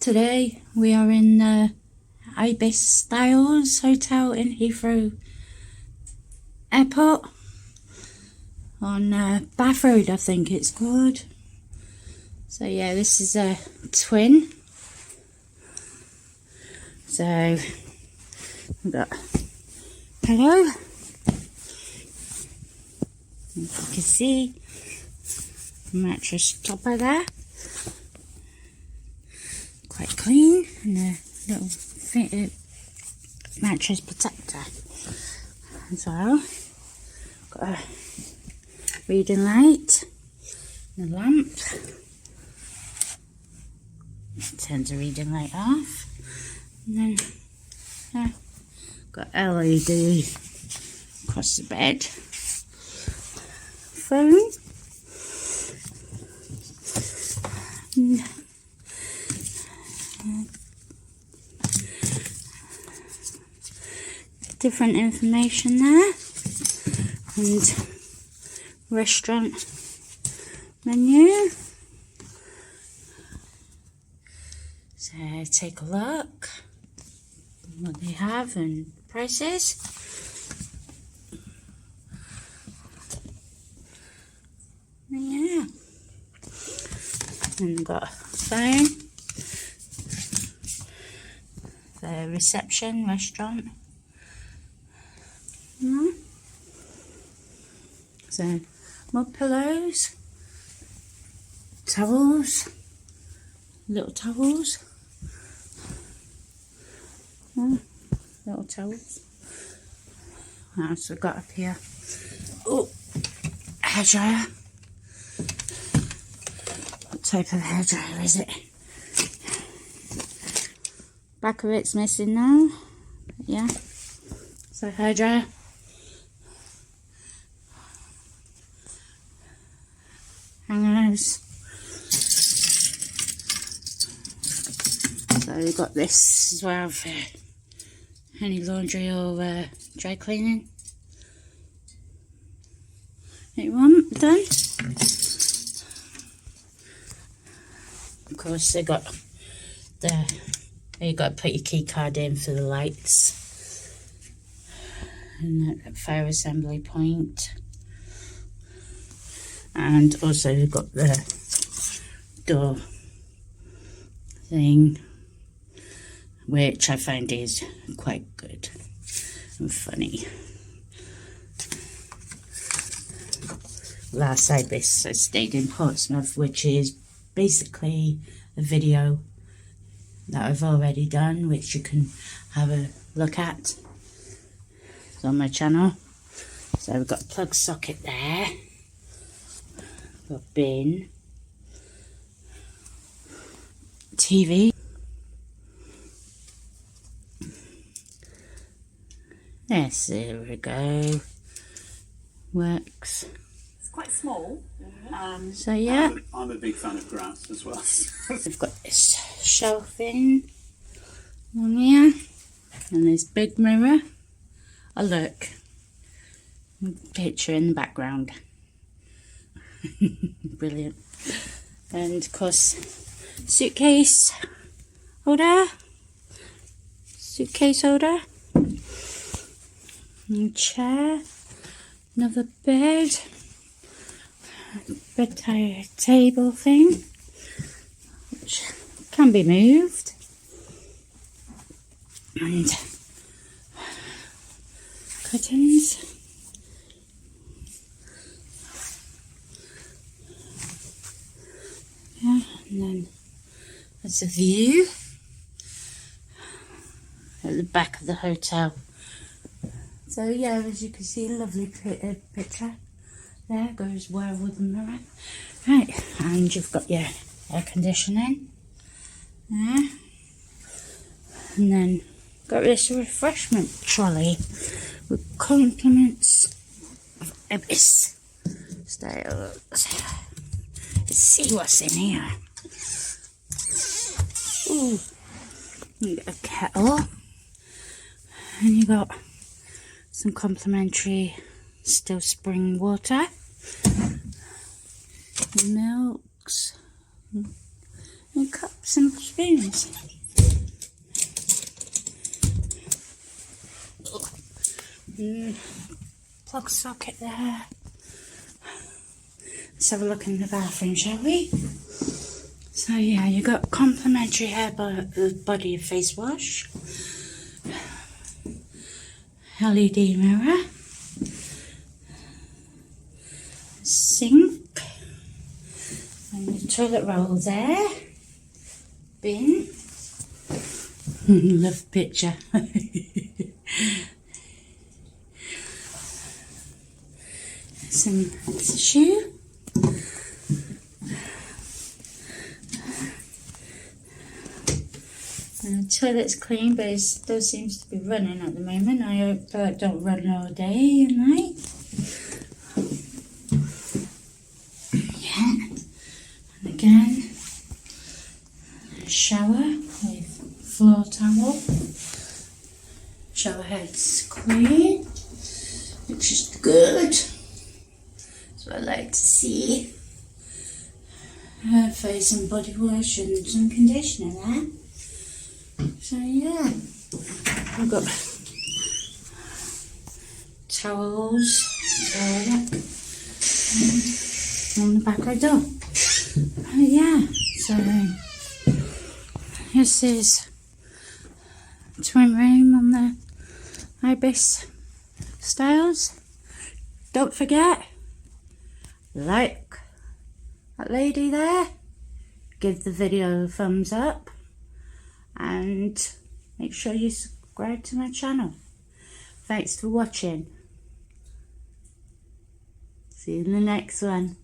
Today we are in the Ibis Styles Hotel in Heathrow Airport on Bath Road, I think it's called. So yeah, this is a twin. So we've got pillow. If you can see, mattress topper there. Quite clean, and a little fitted mattress protector as well. Got a reading light and a lamp. Turn the reading light off, and then got LED across the bed. Phone. And different information there, and restaurant menu. So take a look what they have and prices. Yeah, and got a phone, the reception, restaurant. So more pillows, towels, little towels, little towels. What else we got up here? Oh, hairdryer. What type of hairdryer is it? Back of it's missing now. But yeah, so hairdryer. Hangers. So we've got this as well for any laundry or dry cleaning that you want done. Of course, they got you got to put your key card in for the lights, and that fire assembly point. And also we've got the door thing, which I find is quite good and funny. Last Ibis I stayed in Portsmouth, which is basically a video that I've already done, which you can have a look at. It's on my channel. So we've got a plug socket there. Got bin, TV, yes, there we go, works. It's quite small. So yeah, I'm a big fan of grass as well. we've got this shelving on here, and this big mirror. Oh look, picture in the background. Brilliant. And of course, suitcase holder, and chair, another bed table thing, which can be moved, and curtains. Yeah, and then there's a view at the back of the hotel. So yeah, as you can see, lovely picture there, goes well with the mirror. Right, and you've got your air conditioning there, and then got this refreshment trolley with compliments of Ibis Styles. Let's see what's in here. Ooh, you got a kettle, and you got some complimentary still spring water, milks, and cups. simple spoons. Plug socket there. Let's have a look in the bathroom, shall we? So yeah, you got complimentary hair body face wash, LED mirror, sink, and the toilet roll there, bin. Love picture. Some tissue. The toilet's clean, but it still seems to be running at the moment. I hope it don't run all day and night. Yeah. And again, a shower with floor towel. Shower head's clean, which is good. That's what I like to see. Face and body wash and some conditioner there. So yeah, I've got towels on the back of the door. Yeah, so this is twin room on the Ibis Styles. Don't forget, like that lady there, give the video a thumbs up, and make sure you subscribe to my channel. Thanks for watching. See you in the next one.